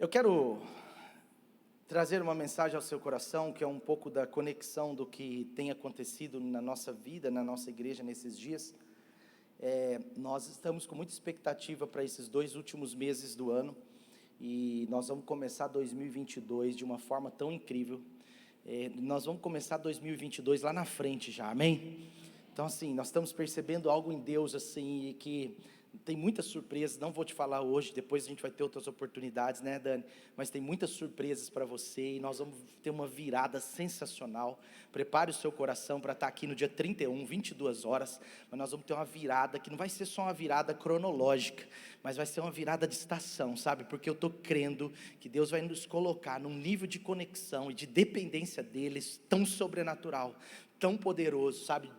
Eu quero trazer uma mensagem ao seu coração, que é um pouco da conexão do que tem acontecido na nossa vida, na nossa igreja nesses dias. Nós estamos com muita expectativa para esses 2 últimos meses do ano, e nós vamos começar 2022 de uma forma tão incrível. Nós vamos começar 2022 lá na frente já, amém? Então assim, nós estamos percebendo algo em Deus assim, e que tem muitas surpresas. Não vou te falar hoje, depois a gente vai ter outras oportunidades, né, Dani? Mas tem muitas surpresas para você, e nós vamos ter uma virada sensacional. Prepare o seu coração para estar aqui no dia 31, 22 horas, mas nós vamos ter uma virada que não vai ser só uma virada cronológica, mas vai ser uma virada de estação, sabe? Porque eu estou crendo que Deus vai nos colocar num nível de conexão e de dependência deles tão sobrenatural, tão poderoso, sabe?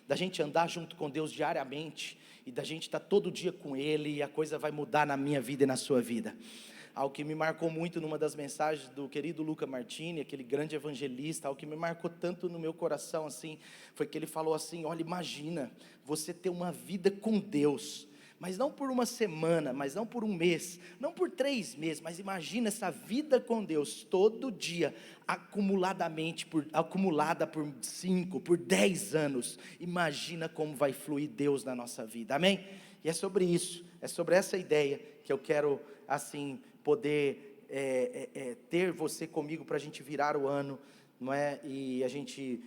Da gente andar junto com Deus diariamente, e da gente estar todo dia com Ele, e a coisa vai mudar na minha vida e na sua vida. Algo que me marcou muito numa das mensagens do querido Luca Martini, aquele grande evangelista, algo que me marcou tanto no meu coração, assim, foi que ele falou assim: olha, imagina, você ter uma vida com Deus, mas não por uma semana, mas não por um mês, não por 3 meses, mas imagina essa vida com Deus, todo dia, acumulada por 5, por 10 anos, imagina como vai fluir Deus na nossa vida, amém? E é sobre isso, é sobre essa ideia que eu quero, assim, poder ter você comigo para a gente virar o ano, não é? E a gente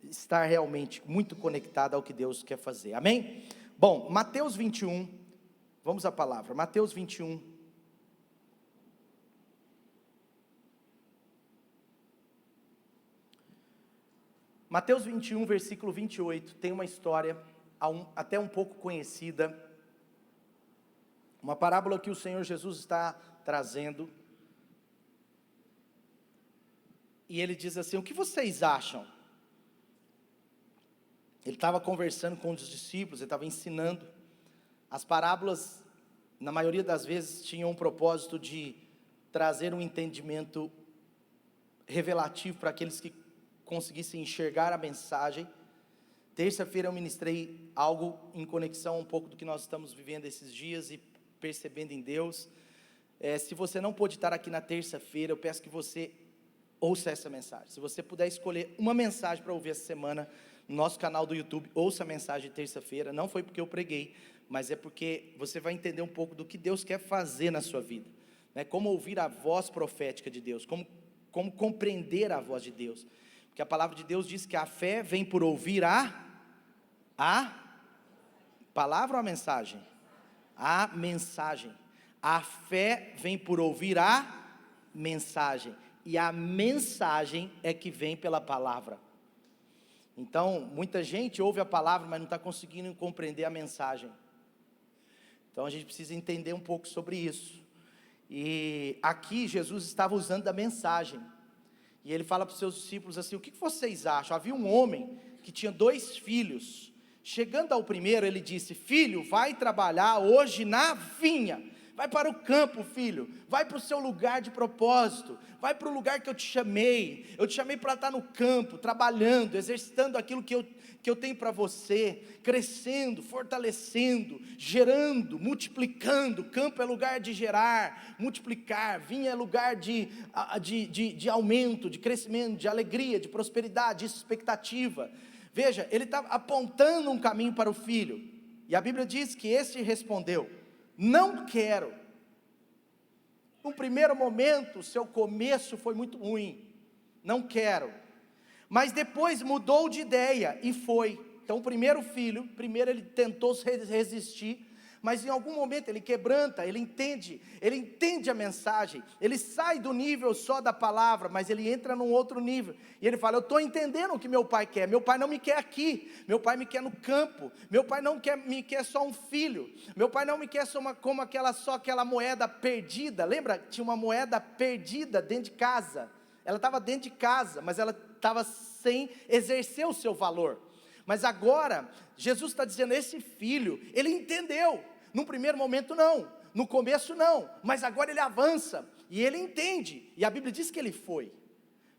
estar realmente muito conectado ao que Deus quer fazer, amém? Bom, Mateus 21, vamos à palavra, Mateus 21, Mateus 21, versículo 28, tem uma história, até um pouco conhecida, uma parábola que o Senhor Jesus está trazendo, e ele diz assim: o que vocês acham? Ele estava conversando com os discípulos, ele estava ensinando. As parábolas, na maioria das vezes, tinham um propósito de trazer um entendimento revelativo para aqueles que conseguissem enxergar a mensagem. Terça-feira eu ministrei algo em conexão um pouco do que nós estamos vivendo esses dias e percebendo em Deus. Se você não pôde estar aqui na terça-feira, eu peço que você ouça essa mensagem. Se você puder escolher uma mensagem para ouvir essa semana, no nosso canal do YouTube, ouça a mensagem de terça-feira. Não foi porque eu preguei, mas é porque você vai entender um pouco do que Deus quer fazer na sua vida, né? Como ouvir a voz profética de Deus, como compreender a voz de Deus, porque a palavra de Deus diz que a fé vem por ouvir a palavra ou a mensagem? A mensagem. A fé vem por ouvir a mensagem, e a mensagem é que vem pela palavra. Então, muita gente ouve a palavra, mas não está conseguindo compreender a mensagem. Então, a gente precisa entender um pouco sobre isso. E aqui, Jesus estava usando a mensagem. E ele fala para os seus discípulos assim: o que vocês acham? Havia um homem que tinha 2 filhos. Chegando ao primeiro, ele disse: filho, vai trabalhar hoje na vinha. Vai para o campo, filho, vai para o seu lugar de propósito, vai para o lugar que eu te chamei para estar no campo, trabalhando, exercitando aquilo que eu tenho para você, crescendo, fortalecendo, gerando, multiplicando. Campo é lugar de gerar, multiplicar, vinha é lugar de aumento, de crescimento, de alegria, de prosperidade, de expectativa. Veja, ele está apontando um caminho para o filho, e a Bíblia diz que esse respondeu: não quero. No primeiro momento, o seu começo foi muito ruim, não quero, mas depois mudou de ideia e foi. Então o primeiro filho, ele tentou resistir, mas em algum momento ele quebranta, ele entende a mensagem, ele sai do nível só da palavra, mas ele entra num outro nível, e ele fala: eu estou entendendo o que meu pai quer, meu pai não me quer aqui, meu pai me quer no campo, meu pai não me quer só um filho, meu pai não me quer como aquela moeda perdida. Lembra? Tinha uma moeda perdida dentro de casa, ela estava dentro de casa, mas ela estava sem exercer o seu valor. Mas agora, Jesus está dizendo: esse filho, ele entendeu. No primeiro momento não, no começo não, mas agora ele avança, e ele entende, e a Bíblia diz que ele foi.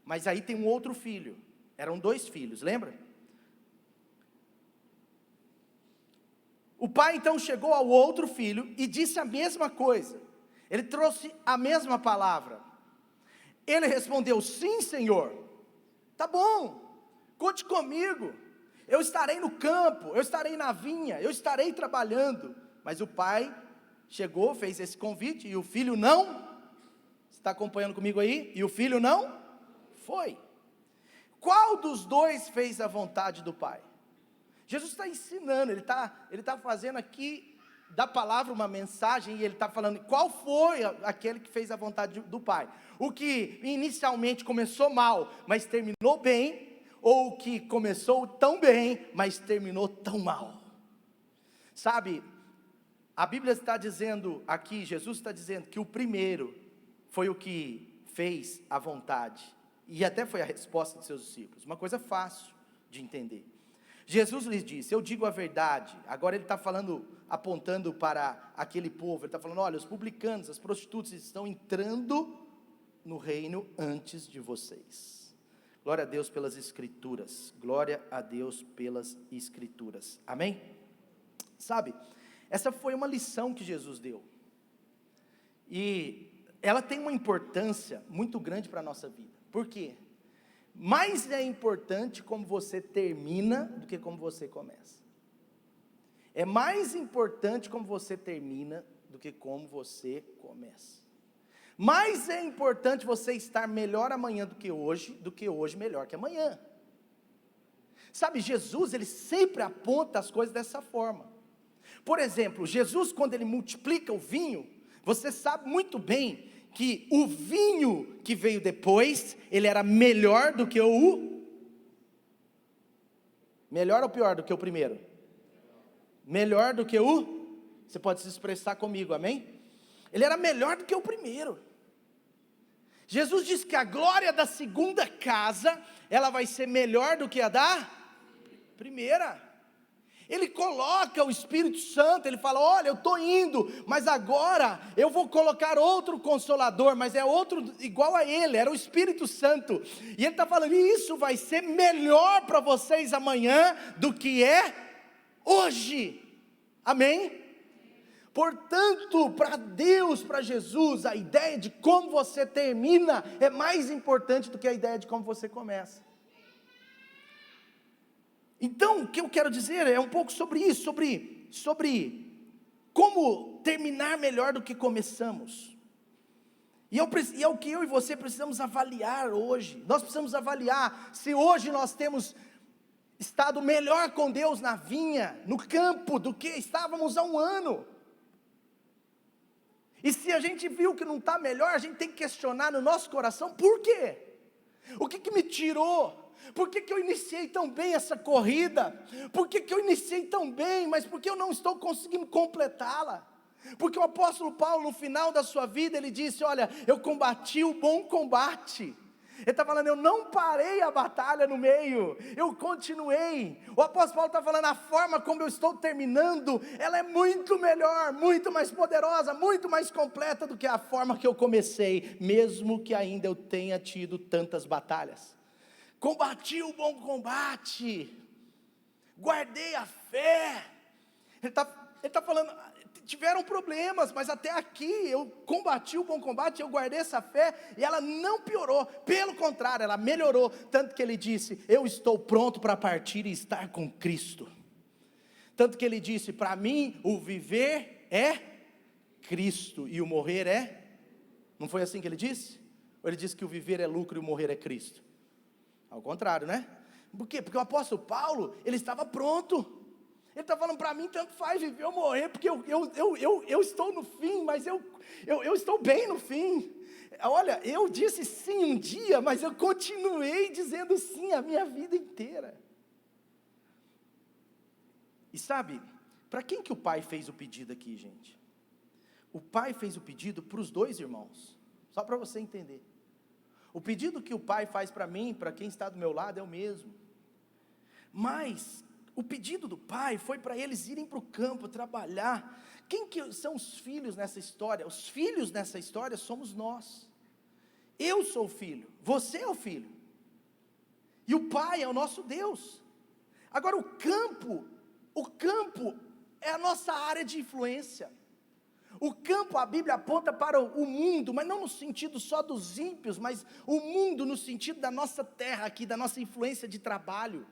Mas aí tem um outro filho, eram 2 filhos, lembra? O pai então chegou ao outro filho e disse a mesma coisa. Ele trouxe a mesma palavra. Ele respondeu: sim, Senhor. Tá bom, conte comigo. Eu estarei no campo, eu estarei na vinha, eu estarei trabalhando. Mas o pai chegou, fez esse convite, e o filho não. Você está acompanhando comigo aí? E o filho não foi. Qual dos dois fez a vontade do pai? Jesus está ensinando, ele está fazendo aqui da palavra uma mensagem, e ele está falando qual foi aquele que fez a vontade do pai. O que inicialmente começou mal, mas terminou bem, ou o que começou tão bem, mas terminou tão mal. Sabe, a Bíblia está dizendo aqui, Jesus está dizendo que o primeiro foi o que fez a vontade, e até foi a resposta de seus discípulos, uma coisa fácil de entender. Jesus lhes disse: eu digo a verdade. Agora ele está falando, apontando para aquele povo, ele está falando: olha, os publicanos, as prostitutas estão entrando no reino antes de vocês. Glória a Deus pelas escrituras, glória a Deus pelas escrituras, amém? Sabe, essa foi uma lição que Jesus deu, e ela tem uma importância muito grande para a nossa vida. Por quê? Mais é importante como você termina do que como você começa. É mais importante como você termina do que como você começa. Mais é importante você estar melhor amanhã do que hoje melhor que amanhã. Sabe, Jesus, ele sempre aponta as coisas dessa forma. Por exemplo, Jesus, quando ele multiplica o vinho, você sabe muito bem que o vinho que veio depois, ele era melhor do que melhor ou pior do que o primeiro? Melhor do que você pode se expressar comigo, amém? Ele era melhor do que o primeiro. Jesus disse que a glória da segunda casa, ela vai ser melhor do que a da primeira. Ele coloca o Espírito Santo, ele fala: olha, eu estou indo, mas agora eu vou colocar outro Consolador, mas é outro igual a ele, era o Espírito Santo, e ele está falando: isso vai ser melhor para vocês amanhã, do que é hoje, amém? Portanto, para Deus, para Jesus, a ideia de como você termina, é mais importante do que a ideia de como você começa. Então, o que eu quero dizer é um pouco sobre isso, sobre como terminar melhor do que começamos. E é o que eu e você precisamos avaliar hoje. Nós precisamos avaliar se hoje nós temos estado melhor com Deus na vinha, no campo, do que estávamos há um ano. E se a gente viu que não está melhor, a gente tem que questionar no nosso coração: por quê? O que me tirou? Por que eu iniciei tão bem essa corrida? Por que eu iniciei tão bem, mas por que eu não estou conseguindo completá-la? Porque o apóstolo Paulo, no final da sua vida, ele disse: olha, eu combati o bom combate. Ele está falando: eu não parei a batalha no meio, eu continuei. O apóstolo Paulo está falando: a forma como eu estou terminando, ela é muito melhor, muito mais poderosa, muito mais completa do que a forma que eu comecei, mesmo que ainda eu tenha tido tantas batalhas. Combati o bom combate, guardei a fé. Ele está falando: tiveram problemas, mas até aqui eu combati o bom combate, eu guardei essa fé, e ela não piorou, pelo contrário, ela melhorou, tanto que ele disse: eu estou pronto para partir e estar com Cristo. Tanto que ele disse: para mim o viver é Cristo, e o morrer é, não foi assim que ele disse? Ou ele disse que o viver é lucro e o morrer é Cristo? Ao contrário, né? Por quê? Porque o apóstolo Paulo, ele estava pronto. Ele está falando: para mim tanto faz viver ou morrer, porque eu estou no fim, mas eu estou bem no fim. Olha, eu disse sim um dia, mas eu continuei dizendo sim a minha vida inteira. E sabe, para quem que o pai fez o pedido aqui, gente? O pai fez o pedido para os dois irmãos, só para você entender. O pedido que o pai faz para mim, para quem está do meu lado, é o mesmo. Mas o pedido do pai foi para eles irem para o campo trabalhar. Quem que são os filhos nessa história? Os filhos nessa história somos nós. Eu sou o filho, você é o filho, e o pai é o nosso Deus. Agora o campo é a nossa área de influência. O campo, a Bíblia aponta para o mundo, mas não no sentido só dos ímpios, mas o mundo no sentido da nossa terra aqui, da nossa influência de trabalho.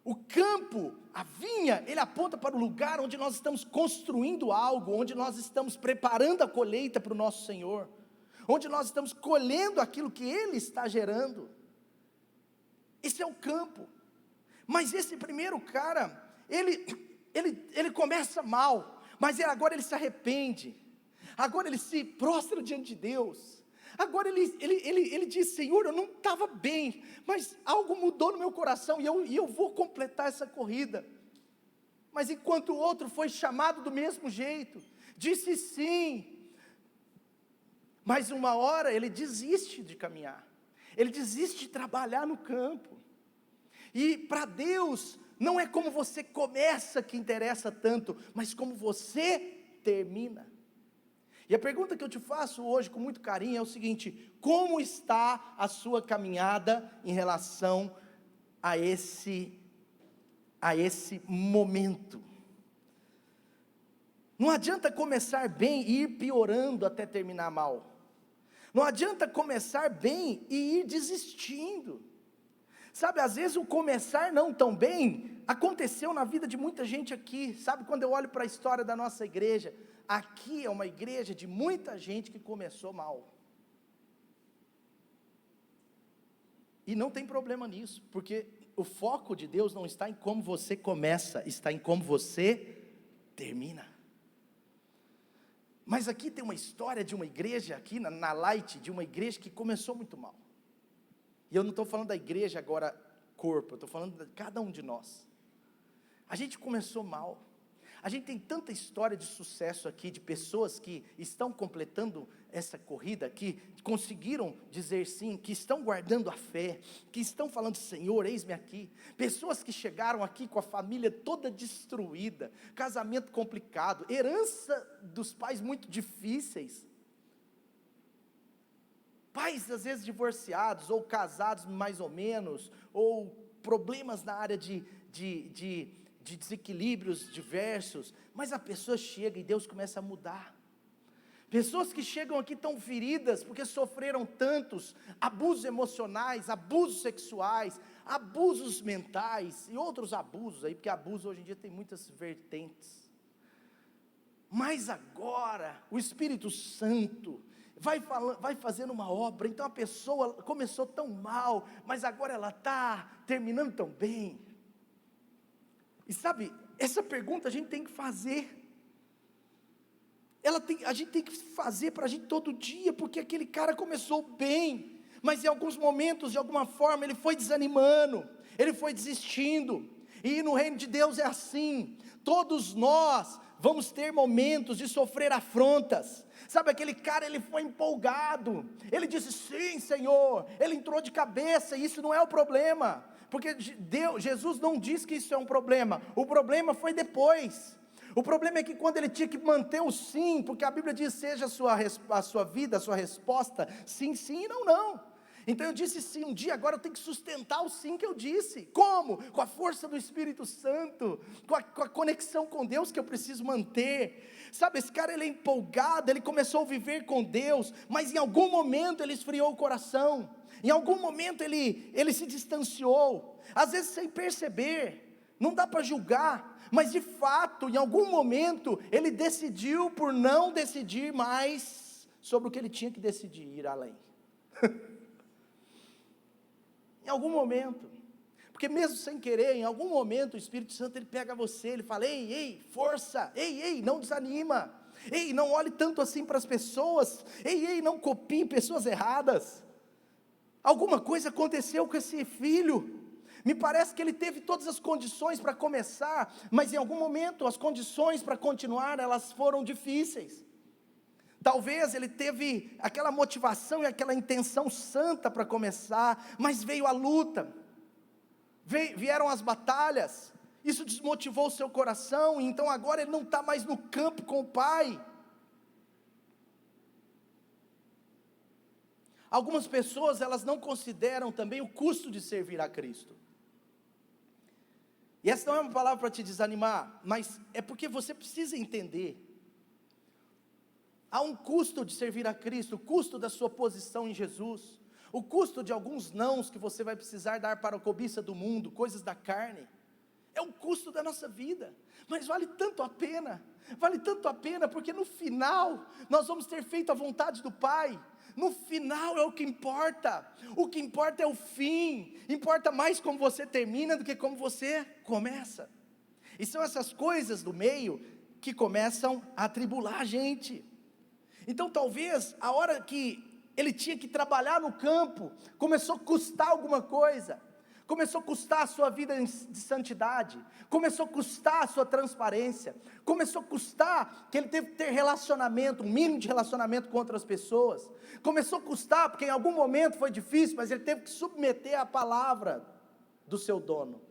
O campo, a vinha, ele aponta para o lugar onde nós estamos construindo algo, onde nós estamos preparando a colheita para o nosso Senhor, onde nós estamos colhendo aquilo que Ele está gerando. Esse é o campo. Mas esse primeiro cara, ele começa mal, mas agora ele se arrepende, agora ele se prostra diante de Deus, agora ele diz: Senhor, eu não estava bem, mas algo mudou no meu coração, e eu vou completar essa corrida. Mas enquanto o outro foi chamado do mesmo jeito, disse sim, mas uma hora ele desiste de caminhar, ele desiste de trabalhar no campo. E para Deus, não é como você começa que interessa tanto, mas como você termina. E a pergunta que eu te faço hoje com muito carinho é o seguinte: como está a sua caminhada em relação a esse momento? Não adianta começar bem e ir piorando até terminar mal. Não adianta começar bem e ir desistindo. Sabe, às vezes o começar não tão bem aconteceu na vida de muita gente aqui. Sabe, quando eu olho para a história da nossa igreja, aqui é uma igreja de muita gente que começou mal. E não tem problema nisso, porque o foco de Deus não está em como você começa, está em como você termina. Mas aqui tem uma história de uma igreja, aqui na Light, de uma igreja que começou muito mal. E eu não estou falando da igreja agora, corpo, eu estou falando de cada um de nós. A gente começou mal. A gente tem tanta história de sucesso aqui, de pessoas que estão completando essa corrida, que conseguiram dizer sim, que estão guardando a fé, que estão falando: Senhor, eis-me aqui. Pessoas que chegaram aqui com a família toda destruída, casamento complicado, herança dos pais muito difíceis. Pais às vezes divorciados, ou casados mais ou menos, ou problemas na área de desequilíbrios diversos, mas a pessoa chega e Deus começa a mudar. Pessoas que chegam aqui tão feridas, porque sofreram tantos abusos emocionais, abusos sexuais, abusos mentais, e outros abusos aí, porque abuso hoje em dia tem muitas vertentes. Mas agora, o Espírito Santo vai fazendo uma obra. Então a pessoa começou tão mal, mas agora ela está terminando tão bem. E sabe, essa pergunta a gente tem que fazer. A gente tem que fazer para a gente todo dia, porque aquele cara começou bem, mas em alguns momentos, de alguma forma, ele foi desanimando, ele foi desistindo. E no reino de Deus é assim, todos nós vamos ter momentos de sofrer afrontas. Sabe, aquele cara, ele foi empolgado, ele disse: sim, Senhor, ele entrou de cabeça, e isso não é o problema, porque Jesus não disse que isso é um problema, o problema foi depois. O problema é que quando ele tinha que manter o sim, porque a Bíblia diz: seja a sua vida, a sua resposta, sim, sim, e não, não. Então eu disse sim um dia, agora eu tenho que sustentar o sim que eu disse. Como? Com a força do Espírito Santo, com a conexão com Deus que eu preciso manter. Sabe, esse cara, ele é empolgado, ele começou a viver com Deus, mas em algum momento ele esfriou o coração, em algum momento ele se distanciou, às vezes sem perceber, não dá para julgar, mas de fato, em algum momento, ele decidiu por não decidir mais sobre o que ele tinha que decidir, ir além. Em algum momento, porque mesmo sem querer, em algum momento o Espírito Santo, ele pega você, ele fala: ei, força, ei, não desanima, ei, não olhe tanto assim para as pessoas, ei, não copie pessoas erradas. Alguma coisa aconteceu com esse filho, me parece que ele teve todas as condições para começar, mas em algum momento as condições para continuar, elas foram difíceis. Talvez ele teve aquela motivação e aquela intenção santa para começar, mas veio a luta, vieram as batalhas, isso desmotivou o seu coração, e então agora ele não está mais no campo com o pai. Algumas pessoas, elas não consideram também o custo de servir a Cristo. E essa não é uma palavra para te desanimar, mas é porque você precisa entender Há um custo de servir a Cristo, o custo da sua posição em Jesus, o custo de alguns nãos que você vai precisar dar para a cobiça do mundo, coisas da carne. É o custo da nossa vida, mas vale tanto a pena, porque no final, nós vamos ter feito a vontade do Pai. No final é o que importa é o fim, importa mais como você termina do que como você começa. E são essas coisas do meio que começam a atribular a gente. Então talvez a hora que ele tinha que trabalhar no campo, começou a custar alguma coisa, começou a custar a sua vida de santidade, começou a custar a sua transparência, começou a custar que ele teve que ter relacionamento, um mínimo de relacionamento com outras pessoas, começou a custar porque em algum momento foi difícil, mas ele teve que submeter a palavra do seu dono.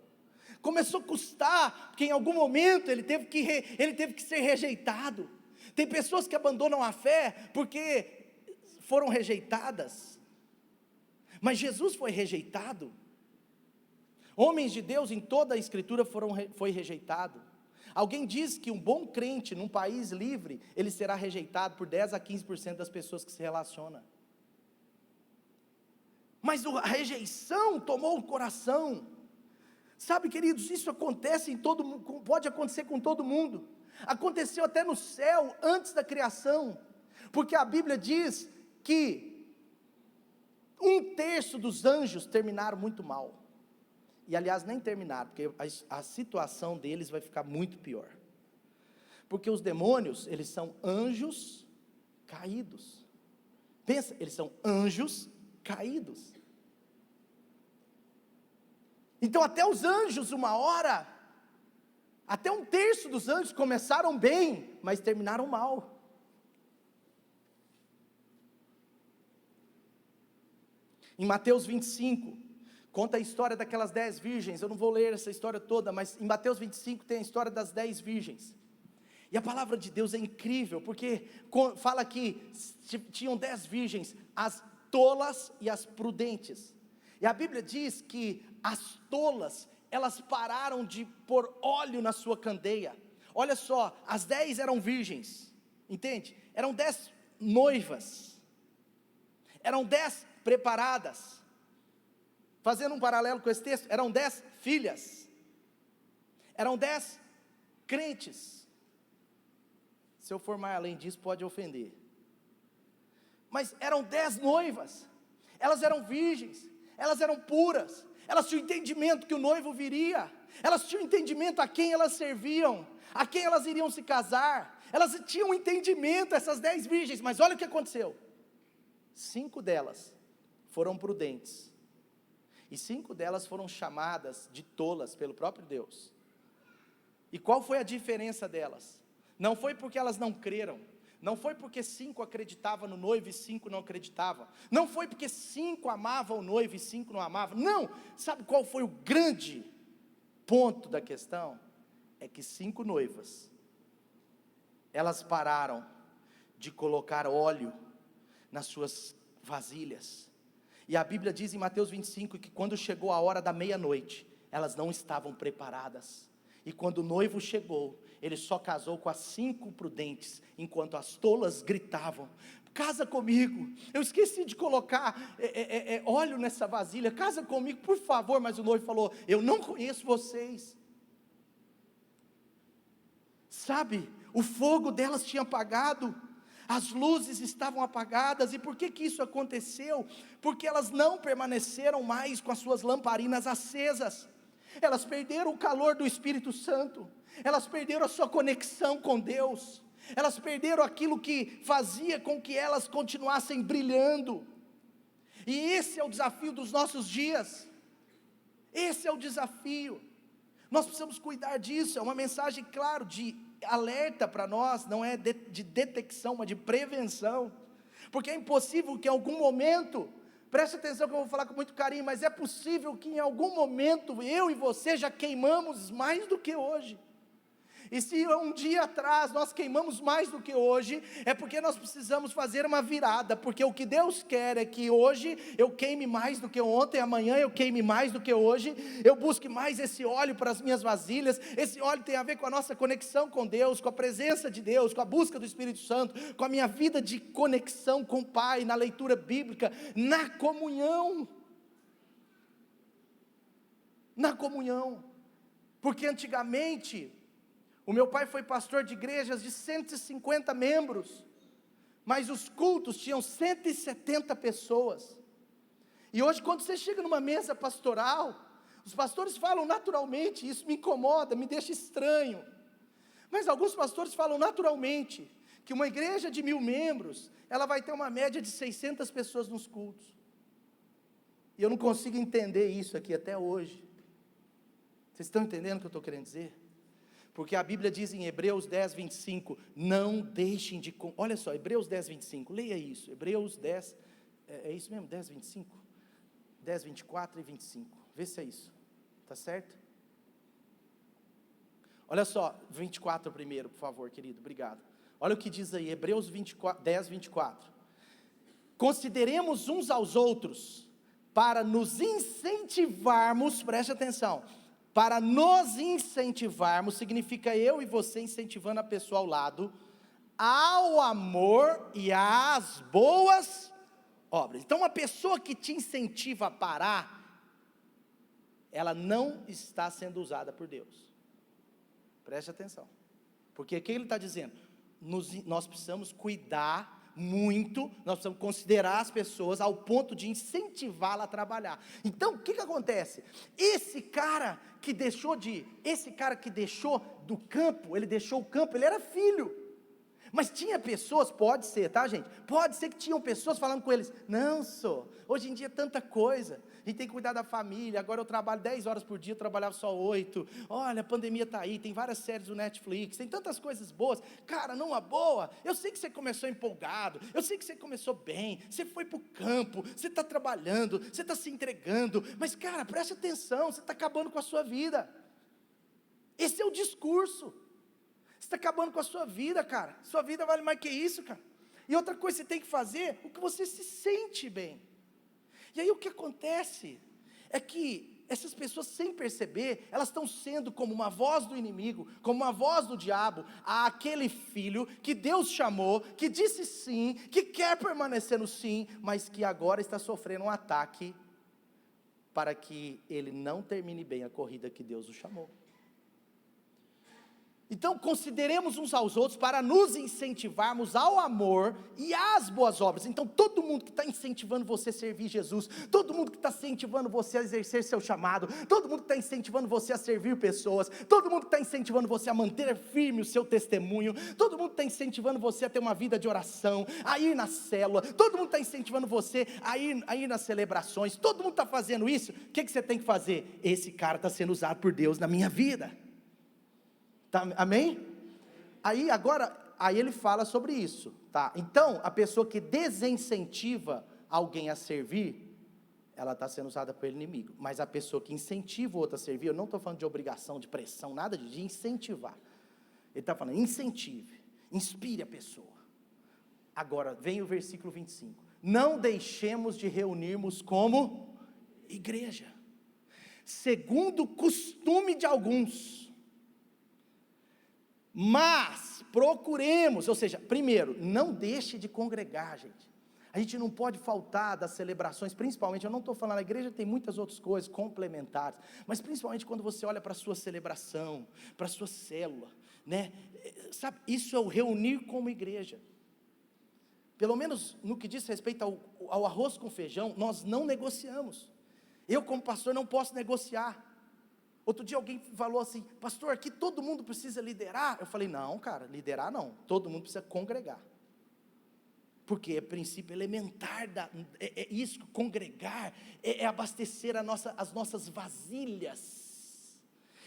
Começou a custar porque em algum momento ele teve que ser rejeitado. Tem pessoas que abandonam a fé porque foram rejeitadas, mas Jesus foi rejeitado. Homens de Deus em toda a Escritura foi rejeitado. Alguém diz que um bom crente num país livre, ele será rejeitado por 10 a 15% das pessoas que se relacionam. Mas a rejeição tomou o coração. Sabe, queridos, isso acontece pode acontecer com todo mundo. Aconteceu até no céu, antes da criação, porque a Bíblia diz que 1/3 dos anjos terminaram muito mal. E aliás, nem terminaram, porque a situação deles vai ficar muito pior. Porque os demônios, eles são anjos caídos. Pensa, eles são anjos caídos. Então até os anjos, uma hora, até 1/3 dos anjos começaram bem, mas terminaram mal. Em Mateus 25, conta a história daquelas 10 virgens. Eu não vou ler essa história toda, mas em Mateus 25 tem a história das 10 virgens. E a palavra de Deus é incrível, porque fala que tinham 10 virgens, as tolas e as prudentes. E a Bíblia diz que as tolas, elas pararam de pôr óleo na sua candeia. Olha só, as 10 eram virgens, entende? Eram 10 noivas, eram 10 preparadas. Fazendo um paralelo com esse texto, eram 10 filhas, eram 10 crentes. Se eu for mais além disso, pode ofender. Mas eram 10 noivas, elas eram virgens, elas eram puras, elas tinham entendimento que o noivo viria, elas tinham entendimento a quem elas serviam, a quem elas iriam se casar, elas tinham entendimento, essas 10 virgens. Mas olha o que aconteceu: 5 delas foram prudentes, e 5 delas foram chamadas de tolas pelo próprio Deus. E qual foi a diferença delas? Não foi porque elas não creram, não foi porque 5 acreditavam no noivo e 5 não acreditavam, não foi porque 5 amavam o noivo e 5 não amavam, não. Sabe qual foi o grande ponto da questão? É que 5 noivas, elas pararam de colocar óleo nas suas vasilhas. E a Bíblia diz em Mateus 25 que quando chegou a hora da meia-noite, elas não estavam preparadas. E quando o noivo chegou, ele só casou com as 5 prudentes, enquanto as tolas gritavam: casa comigo, eu esqueci de colocar óleo nessa vasilha, casa comigo, por favor. Mas o noivo falou: eu não conheço vocês. Sabe, o fogo delas tinha apagado, as luzes estavam apagadas. E por que isso aconteceu? Porque elas não permaneceram mais com as suas lamparinas acesas. Elas perderam o calor do Espírito Santo, elas perderam a sua conexão com Deus, elas perderam aquilo que fazia com que elas continuassem brilhando. E esse é o desafio dos nossos dias, esse é o desafio. Nós precisamos cuidar disso. É uma mensagem, claro, de alerta para nós, não é de detecção, mas de prevenção, porque é impossível que em algum momento, preste atenção que eu vou falar com muito carinho, mas é possível que em algum momento eu e você já queimamos mais do que hoje. E se um dia atrás nós queimamos mais do que hoje, é porque nós precisamos fazer uma virada, porque o que Deus quer é que hoje eu queime mais do que ontem, amanhã eu queime mais do que hoje, eu busque mais esse óleo para as minhas vasilhas. Esse óleo tem a ver com a nossa conexão com Deus, com a presença de Deus, com a busca do Espírito Santo, com a minha vida de conexão com o Pai, na leitura bíblica, na comunhão. Na comunhão, porque antigamente, o meu pai foi pastor de igrejas de 150 membros, mas os cultos tinham 170 pessoas, e hoje quando você chega numa mesa pastoral, os pastores falam naturalmente, isso me incomoda, me deixa estranho, mas alguns pastores falam naturalmente, que uma igreja de 1000 membros, ela vai ter uma média de 600 pessoas nos cultos, e eu não consigo entender isso aqui até hoje. Vocês estão entendendo o que eu estou querendo dizer? Porque a Bíblia diz em Hebreus 10, 25, não deixem de... Olha só, Hebreus 10, 25, leia isso, Hebreus 10, é isso mesmo, 10, 25? 10, 24 e 25, vê se é isso, está certo? Olha só, 24 primeiro, por favor, querido, obrigado. Olha o que diz aí, Hebreus 10, 24. Consideremos uns aos outros, para nos incentivarmos, preste atenção, para nos incentivarmos, significa eu e você incentivando a pessoa ao lado, ao amor e às boas obras. Então uma pessoa que te incentiva a parar, ela não está sendo usada por Deus. Preste atenção, porque o que ele está dizendo? Nós precisamos cuidar muito, nós precisamos considerar as pessoas ao ponto de incentivá-la a trabalhar. Então o que acontece? Esse cara que deixou do campo, ele deixou o campo, ele era filho, mas tinha pessoas, pode ser, tá gente? Pode ser que tinham pessoas falando com eles, não hoje em dia é tanta coisa, a gente tem que cuidar da família, agora eu trabalho 10 horas por dia, eu trabalhava só 8, olha, a pandemia está aí, tem várias séries do Netflix, tem tantas coisas boas, cara, numa boa, eu sei que você começou empolgado, eu sei que você começou bem, você foi para o campo, você está trabalhando, você está se entregando, mas cara, preste atenção, você está acabando com a sua vida, esse é o discurso, você está acabando com a sua vida, cara, sua vida vale mais que isso, cara, e outra coisa, você tem que fazer o que você se sente bem. E aí o que acontece é que essas pessoas, sem perceber, elas estão sendo como uma voz do inimigo, como uma voz do diabo, àquele filho que Deus chamou, que disse sim, que quer permanecer no sim, mas que agora está sofrendo um ataque, para que ele não termine bem a corrida que Deus o chamou. Então consideremos uns aos outros para nos incentivarmos ao amor e às boas obras. Então todo mundo que está incentivando você a servir Jesus, todo mundo que está incentivando você a exercer seu chamado, todo mundo que está incentivando você a servir pessoas, todo mundo que está incentivando você a manter firme o seu testemunho, todo mundo que está incentivando você a ter uma vida de oração, a ir na célula, todo mundo está incentivando você a ir nas celebrações, todo mundo está fazendo isso, o que você tem que fazer? Esse cara está sendo usado por Deus na minha vida. Tá, amém? Aí ele fala sobre isso, tá? Então, a pessoa que desincentiva alguém a servir, ela está sendo usada pelo inimigo, mas a pessoa que incentiva o outro a servir, eu não estou falando de obrigação, de pressão, nada de incentivar, ele está falando, incentive, inspire a pessoa. Agora, vem o versículo 25, não deixemos de reunirmos como igreja, segundo o costume de alguns, mas procuremos, ou seja, primeiro, não deixe de congregar, gente. A gente não pode faltar das celebrações, principalmente, eu não estou falando, a igreja tem muitas outras coisas complementares, mas principalmente quando você olha para a sua celebração, para a sua célula, né? Sabe, isso é o reunir como igreja. Pelo menos no que diz respeito ao arroz com feijão, nós não negociamos. Eu como pastor não posso negociar. Outro dia alguém falou assim, pastor, aqui todo mundo precisa liderar. Eu falei, não cara, liderar não, todo mundo precisa congregar. Porque é princípio elementar, é isso, congregar, é abastecer as nossas vasilhas.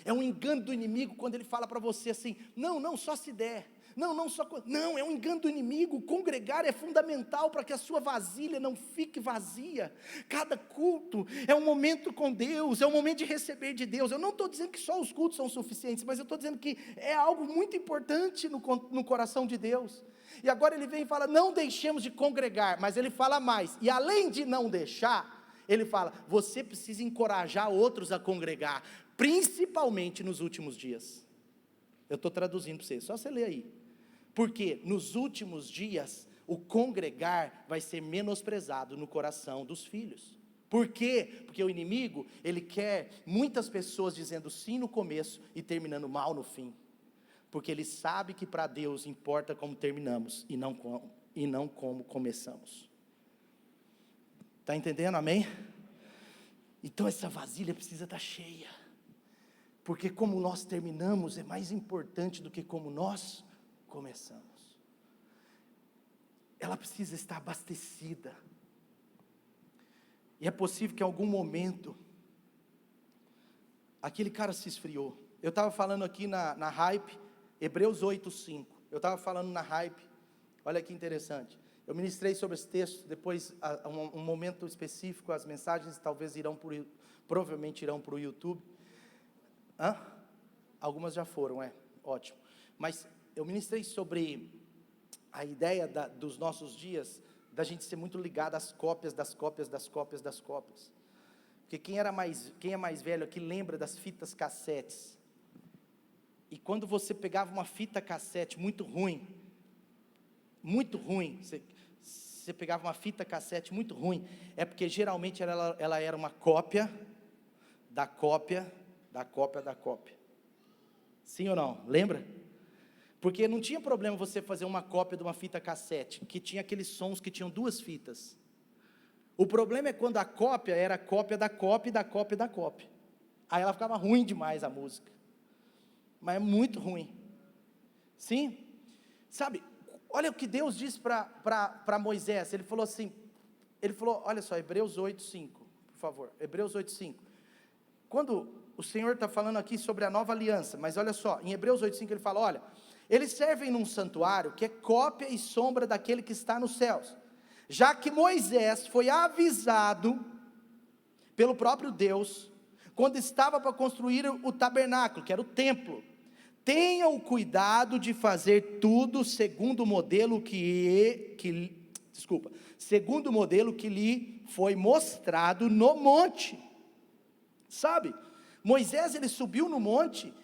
É um engano do inimigo quando ele fala para você assim, não, só se der. Não, é um engano do inimigo. Congregar é fundamental para que a sua vasilha não fique vazia. Cada culto é um momento com Deus, é um momento de receber de Deus. Eu não estou dizendo que só os cultos são suficientes, mas eu estou dizendo que é algo muito importante no coração de Deus. E agora ele vem e fala, não deixemos de congregar, mas ele fala mais, e além de não deixar, ele fala, você precisa encorajar outros a congregar, principalmente nos últimos dias. Eu estou traduzindo para você, só você ler aí. Porque nos últimos dias, o congregar vai ser menosprezado no coração dos filhos. Por quê? Porque o inimigo, ele quer muitas pessoas dizendo sim no começo e terminando mal no fim. Porque ele sabe que para Deus importa como terminamos e não como começamos. Está entendendo, amém? Então essa vasilha precisa estar cheia. Porque como nós terminamos é mais importante do que como nós começamos. Ela precisa estar abastecida. E é possível que em algum momento aquele cara se esfriou. Eu estava falando aqui na Hype, Hebreus 8:5. Eu estava falando na Hype, olha que interessante. Eu ministrei sobre esse texto, depois um momento específico, as mensagens talvez provavelmente irão para o YouTube. Algumas já foram, ótimo. Mas eu ministrei sobre a ideia dos nossos dias, da gente ser muito ligado às cópias, das cópias, das cópias, das cópias. Porque quem é mais velho aqui lembra das fitas cassetes. E quando você pegava uma fita cassete muito ruim, você pegava uma fita cassete muito ruim, é porque geralmente ela era uma cópia, da cópia, da cópia, da cópia. Sim ou não? Lembra? Porque não tinha problema você fazer uma cópia de uma fita cassete, que tinha aqueles sons que tinham duas fitas. O problema é quando a cópia era a cópia da cópia, da cópia, da cópia. Aí ela ficava ruim demais a música. Mas é muito ruim. Sim? Sabe, olha o que Deus disse para Moisés. Ele falou assim, olha só, Hebreus 8:5, por favor. Hebreus 8:5. Quando o Senhor está falando aqui sobre a nova aliança, mas olha só, em Hebreus 8:5 ele fala, olha, eles servem num santuário que é cópia e sombra daquele que está nos céus, já que Moisés foi avisado pelo próprio Deus, quando estava para construir o tabernáculo, que era o templo, tenha o cuidado de fazer tudo segundo o modelo segundo o modelo que lhe foi mostrado no monte. Sabe, Moisés ele subiu no monte,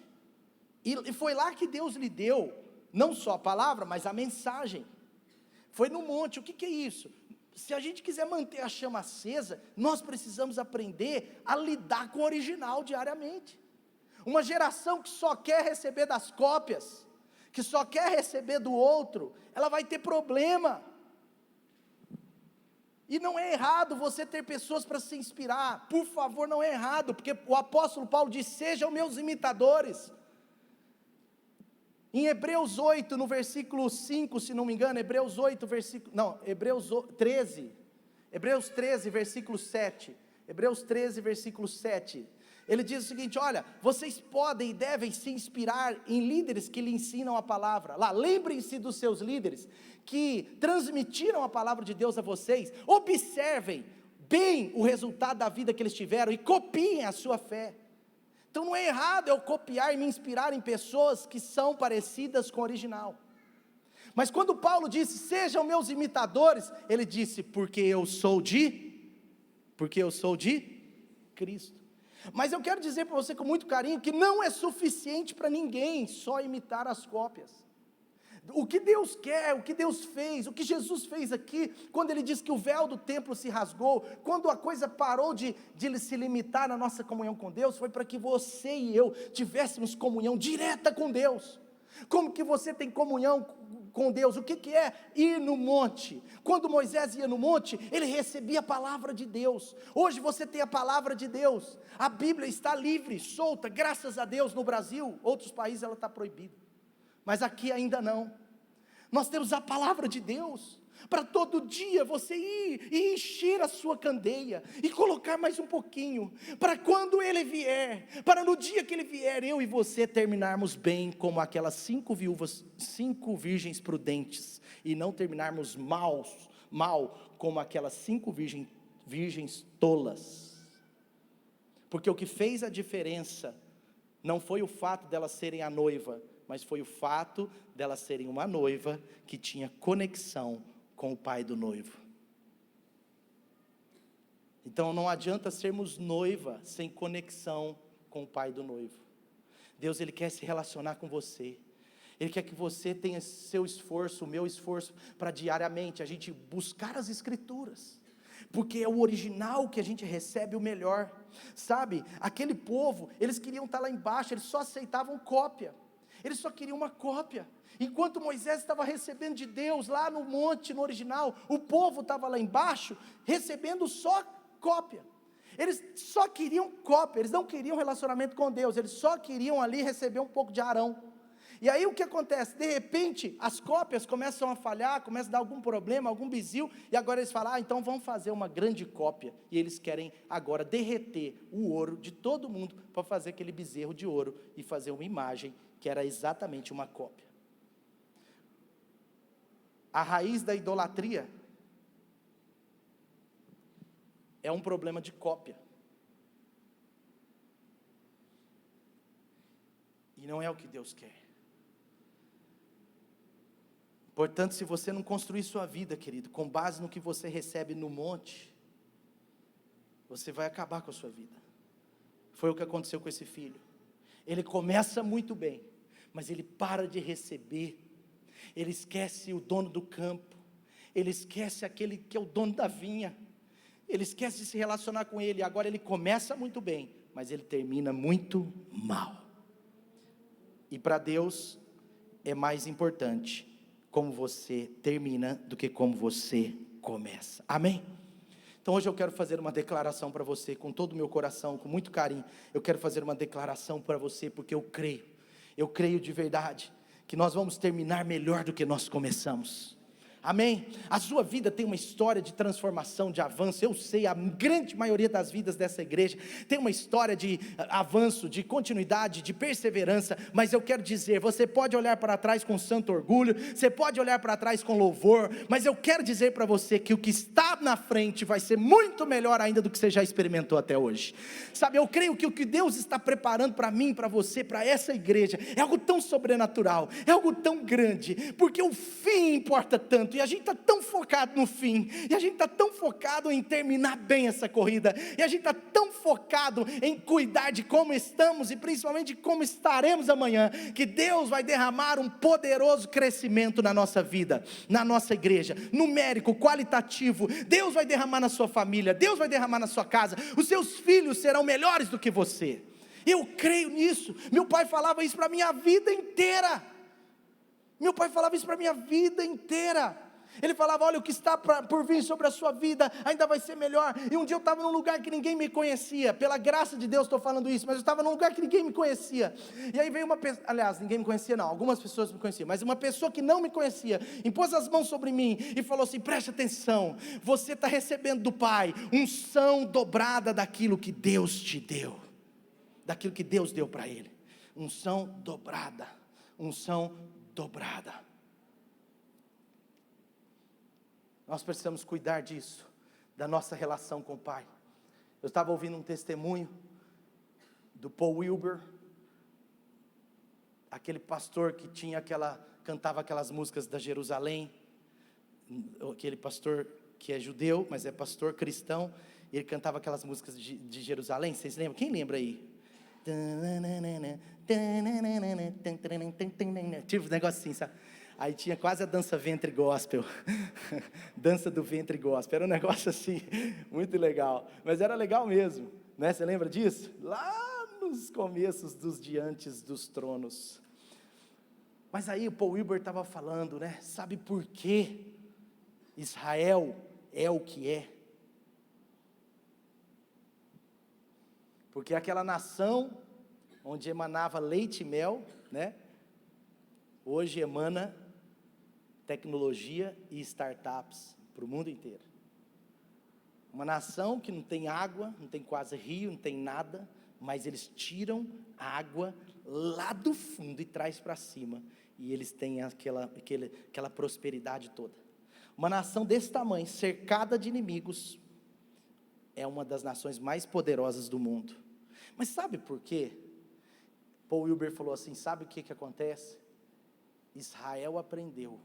e foi lá que Deus lhe deu, não só a palavra, mas a mensagem. Foi no monte. O que é isso? Se a gente quiser manter a chama acesa, nós precisamos aprender a lidar com o original diariamente. Uma geração que só quer receber das cópias, que só quer receber do outro, ela vai ter problema. E não é errado você ter pessoas para se inspirar, por favor, não é errado, porque o apóstolo Paulo diz, sejam meus imitadores. Em Hebreus 8, no versículo 5, se não me engano, Hebreus 13, versículo 7, Hebreus 13, versículo 7, ele diz o seguinte, olha, vocês podem e devem se inspirar em líderes que lhe ensinam a palavra, lembrem-se dos seus líderes, que transmitiram a palavra de Deus a vocês, observem bem o resultado da vida que eles tiveram, e copiem a sua fé. Então não é errado eu copiar e me inspirar em pessoas que são parecidas com o original. Mas quando Paulo disse, sejam meus imitadores, ele disse, porque eu sou de Cristo. Mas eu quero dizer para você com muito carinho, que não é suficiente para ninguém só imitar as cópias. O que Deus quer, o que Deus fez, o que Jesus fez aqui, quando Ele diz que o véu do templo se rasgou, quando a coisa parou de se limitar na nossa comunhão com Deus, foi para que você e eu tivéssemos comunhão direta com Deus. Como que você tem comunhão com Deus? O que é ir no monte? Quando Moisés ia no monte, ele recebia a palavra de Deus. Hoje você tem a palavra de Deus, a Bíblia está livre, solta, graças a Deus. No Brasil, outros países ela está proibida, mas aqui ainda não. Nós temos a palavra de Deus. para todo dia você ir e encher a sua candeia, e colocar mais um pouquinho, para quando Ele vier, para no dia que Ele vier, eu e você terminarmos bem, como aquelas 5 viúvas, 5 virgens prudentes, e não terminarmos mal, como aquelas 5 virgens tolas, porque o que fez a diferença, não foi o fato delas serem a noiva, mas foi o fato delas serem uma noiva, que tinha conexão com o pai do noivo. Então não adianta sermos noiva, sem conexão com o pai do noivo. Deus, Ele quer se relacionar com você, Ele quer que você tenha seu esforço, o meu esforço, para diariamente a gente buscar as escrituras, porque é o original que a gente recebe o melhor, sabe, aquele povo, eles queriam estar lá embaixo, eles só aceitavam cópia, eles só queriam uma cópia, enquanto Moisés estava recebendo de Deus, lá no monte, no original, o povo estava lá embaixo, recebendo só cópia, eles só queriam cópia, eles não queriam relacionamento com Deus, eles só queriam ali receber um pouco de Arão. E aí o que acontece? De repente, as cópias começam a falhar, começa a dar algum problema, algum bizil, e agora eles falam, então vamos fazer uma grande cópia, e eles querem agora derreter o ouro de todo mundo, para fazer aquele bezerro de ouro, e fazer uma imagem, que era exatamente uma cópia. A raiz da idolatria, é um problema de cópia, e não é o que Deus quer. Portanto, se você não construir sua vida, querido, com base no que você recebe no monte, você vai acabar com a sua vida. Foi o que aconteceu com esse filho. Ele começa muito bem, mas ele para de receber, ele esquece o dono do campo, ele esquece aquele que é o dono da vinha, ele esquece de se relacionar com ele. Agora ele começa muito bem, mas ele termina muito mal. E para Deus é mais importante como você termina do que como você começa. Amém? Então hoje eu quero fazer uma declaração para você, com todo o meu coração, com muito carinho. Eu quero fazer uma declaração para você, porque eu creio de verdade, que nós vamos terminar melhor do que nós começamos. Amém? A sua vida tem uma história de transformação, de avanço. Eu sei, a grande maioria das vidas dessa igreja tem uma história de avanço, de continuidade, de perseverança. Mas eu quero dizer, você pode olhar para trás com santo orgulho, você pode olhar para trás com louvor, mas eu quero dizer para você que o que está na frente vai ser muito melhor ainda do que você já experimentou até hoje. Sabe, eu creio que o que Deus está preparando para mim, para você, para essa igreja, é algo tão sobrenatural, é algo tão grande, porque o fim importa tanto. E a gente está tão focado no fim, e a gente está tão focado em terminar bem essa corrida, e a gente está tão focado em cuidar de como estamos, e principalmente de como estaremos amanhã, que Deus vai derramar um poderoso crescimento na nossa vida, na nossa igreja, numérico, qualitativo. Deus vai derramar na sua família, Deus vai derramar na sua casa, os seus filhos serão melhores do que você. Eu creio nisso. Meu pai falava isso para a minha vida inteira. Ele falava, olha, o que está por vir sobre a sua vida ainda vai ser melhor. E um dia eu estava num lugar que ninguém me conhecia, pela graça de Deus estou falando isso, mas eu estava num lugar que ninguém me conhecia, e aí veio uma pessoa, aliás, ninguém me conhecia não, algumas pessoas me conheciam, mas uma pessoa que não me conhecia, impôs as mãos sobre mim, e falou assim, preste atenção, você está recebendo do Pai, unção dobrada daquilo que Deus te deu, daquilo que Deus deu para Ele, unção dobrada. Nós precisamos cuidar disso, da nossa relação com o Pai. Eu estava ouvindo um testemunho do Paul Wilbur, aquele pastor que cantava aquelas músicas da Jerusalém, aquele pastor que é judeu, mas é pastor cristão, e ele cantava aquelas músicas de Jerusalém. Vocês lembram? Quem lembra aí? Tipo um negócio assim, sabe? Aí tinha quase a dança ventre gospel, dança do ventre gospel, era um negócio assim, muito legal, mas era legal mesmo, né? Você lembra disso? Lá nos começos dos diantes dos tronos. Mas aí o Paul Wilbur estava falando, né? Sabe por que Israel é o que é? Porque aquela nação onde emanava leite e mel, né? Hoje emana tecnologia e startups para o mundo inteiro. Uma nação que não tem água, não tem quase rio, não tem nada, mas eles tiram a água lá do fundo e traz para cima, e eles têm aquela prosperidade toda. Uma nação desse tamanho, cercada de inimigos, é uma das nações mais poderosas do mundo. Mas sabe por quê? Paul Wilber falou assim, sabe o que acontece? Israel aprendeu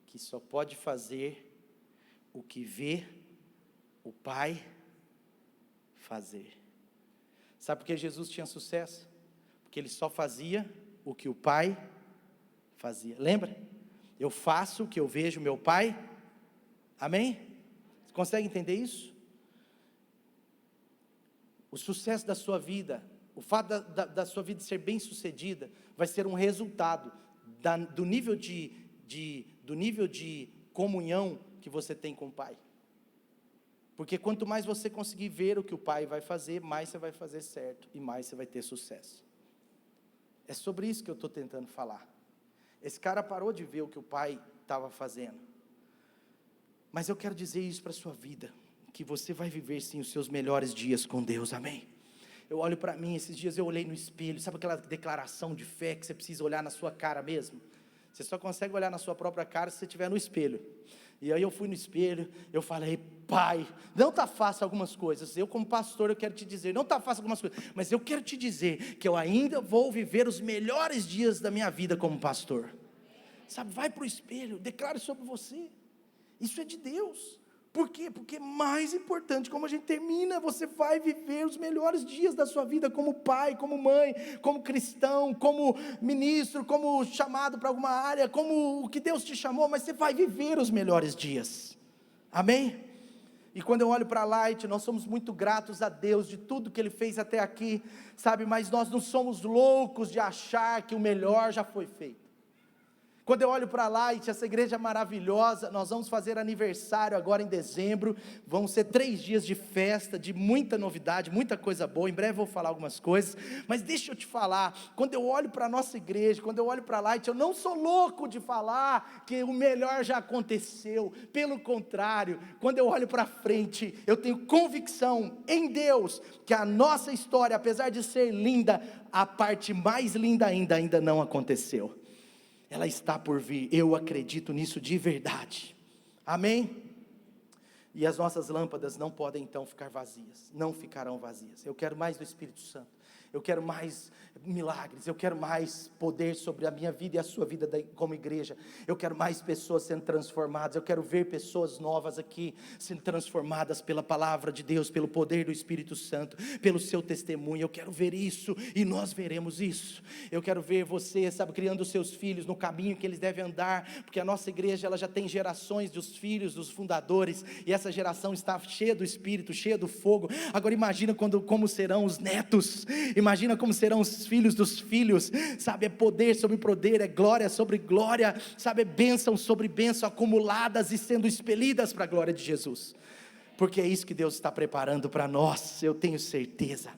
que só pode fazer o que vê o Pai fazer. Sabe por que Jesus tinha sucesso? Porque ele só fazia o que o Pai fazia. Lembra? Eu faço o que eu vejo meu Pai. Amém? Você consegue entender isso? O sucesso da sua vida, o fato da sua vida ser bem sucedida, vai ser um resultado do nível de comunhão que você tem com o Pai. Porque quanto mais você conseguir ver o que o Pai vai fazer, mais você vai fazer certo e mais você vai ter sucesso. É sobre isso que eu estou tentando falar. Esse cara parou de ver o que o Pai estava fazendo. Mas eu quero dizer isso para a sua vida, que você vai viver sim os seus melhores dias com Deus, amém? Eu olho para mim, esses dias eu olhei no espelho, sabe aquela declaração de fé que você precisa olhar na sua cara mesmo? Você só consegue olhar na sua própria cara se você estiver no espelho. E aí eu fui no espelho, eu falei, Pai, não está fácil algumas coisas, eu como pastor eu quero te dizer, não está fácil algumas coisas, mas eu quero te dizer que eu ainda vou viver os melhores dias da minha vida como pastor. Sabe, vai para o espelho, declare sobre você, isso é de Deus. Por quê? Porque mais importante, como a gente termina, você vai viver os melhores dias da sua vida, como pai, como mãe, como cristão, como ministro, como chamado para alguma área, como o que Deus te chamou, mas você vai viver os melhores dias, amém? E quando eu olho para a Light, nós somos muito gratos a Deus, de tudo que Ele fez até aqui, sabe, mas nós não somos loucos de achar que o melhor já foi feito. Quando eu olho para lá, essa igreja maravilhosa, nós vamos fazer aniversário agora em dezembro, vão ser 3 dias de festa, de muita novidade, muita coisa boa, em breve eu vou falar algumas coisas, mas deixa eu te falar, quando eu olho para a nossa igreja, quando eu olho para a Light, eu não sou louco de falar que o melhor já aconteceu, pelo contrário, quando eu olho para frente, eu tenho convicção em Deus, que a nossa história, apesar de ser linda, a parte mais linda ainda não aconteceu. Ela está por vir, eu acredito nisso de verdade, amém? E as nossas lâmpadas não podem então ficar vazias, não ficarão vazias. Eu quero mais do Espírito Santo, eu quero mais milagres, eu quero mais poder sobre a minha vida e a sua vida como igreja, eu quero mais pessoas sendo transformadas, eu quero ver pessoas novas aqui, sendo transformadas pela palavra de Deus, pelo poder do Espírito Santo, pelo seu testemunho, eu quero ver isso, e nós veremos isso. Eu quero ver você, sabe, criando os seus filhos no caminho que eles devem andar, porque a nossa igreja, ela já tem gerações dos filhos, dos fundadores, e essa geração está cheia do Espírito, cheia do fogo. Agora imagina como serão os netos, imagina como serão os filhos dos filhos, sabe, é poder sobre poder, é glória sobre glória, sabe, é bênção sobre bênção, acumuladas e sendo expelidas para a glória de Jesus, porque é isso que Deus está preparando para nós, eu tenho certeza,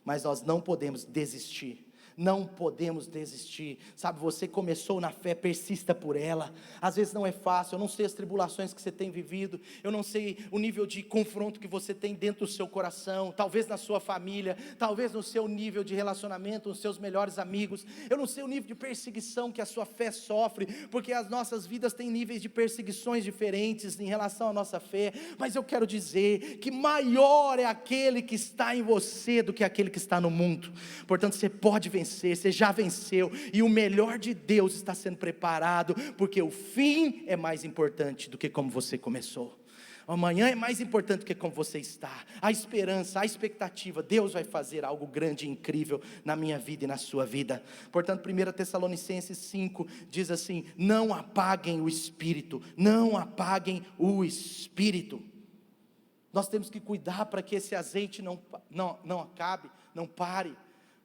mas nós não podemos desistir. Não podemos desistir, sabe, você começou na fé, persista por ela, às vezes não é fácil, eu não sei as tribulações que você tem vivido, eu não sei o nível de confronto que você tem dentro do seu coração, talvez na sua família, talvez no seu nível de relacionamento, os seus melhores amigos, eu não sei o nível de perseguição que a sua fé sofre, porque as nossas vidas têm níveis de perseguições diferentes em relação à nossa fé, mas eu quero dizer que maior é aquele que está em você do que aquele que está no mundo, portanto você pode vencer, você já venceu, e o melhor de Deus está sendo preparado, porque o fim é mais importante do que como você começou. Amanhã é mais importante do que como você está. A esperança, a expectativa, Deus vai fazer algo grande e incrível na minha vida e na sua vida. Portanto, 1 Tessalonicenses 5 diz assim: não apaguem o Espírito, não apaguem o Espírito. Nós temos que cuidar para que esse azeite não acabe, não pare.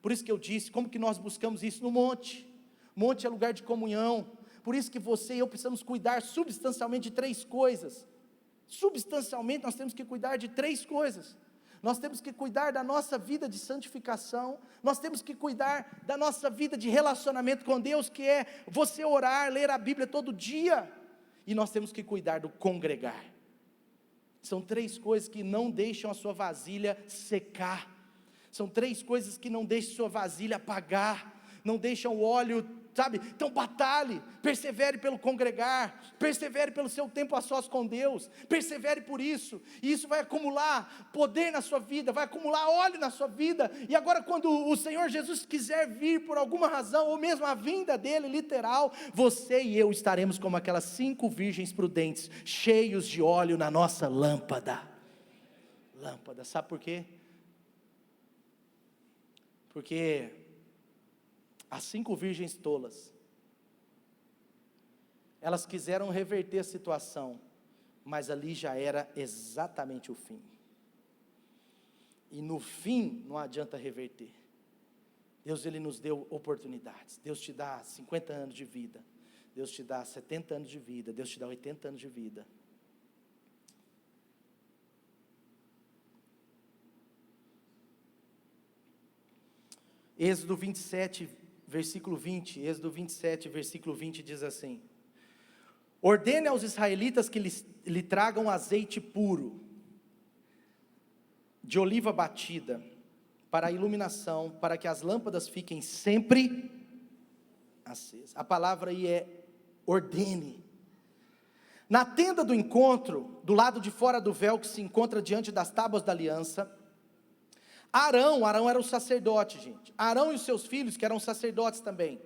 Por isso que eu disse, como que nós buscamos isso no monte? Monte é lugar de comunhão. Por isso que você e eu precisamos cuidar substancialmente de 3 coisas. Substancialmente nós temos que cuidar de 3 coisas. nós temos que cuidar da nossa vida de santificação, nós temos que cuidar da nossa vida de relacionamento com Deus, que é você orar, ler a Bíblia todo dia, e nós temos que cuidar do congregar. São 3 coisas que não deixam a sua vasilha secar, são 3 coisas que não deixam a sua vasilha apagar, não deixam o óleo, sabe? Então batalhe, persevere pelo congregar, persevere pelo seu tempo a sós com Deus, persevere por isso, e isso vai acumular poder na sua vida, vai acumular óleo na sua vida, e agora quando o Senhor Jesus quiser vir por alguma razão, ou mesmo a vinda dele literal, você e eu estaremos como aquelas 5 virgens prudentes, cheios de óleo na nossa lâmpada, sabe por quê? Porque as 5 virgens tolas, elas quiseram reverter a situação, mas ali já era exatamente o fim, e no fim não adianta reverter. Deus, Ele nos deu oportunidades. Deus te dá 50 anos de vida, Deus te dá 70 anos de vida, Deus te dá 80 anos de vida. Êxodo 27, versículo 20, Êxodo 27, versículo 20 diz assim: ordene aos israelitas que lhe tragam azeite puro, de oliva batida, para a iluminação, para que as lâmpadas fiquem sempre acesas. A palavra aí é ordene. Na tenda do encontro, do lado de fora do véu que se encontra diante das tábuas da aliança, Arão era o sacerdote, gente. Arão e os seus filhos, que eram sacerdotes também,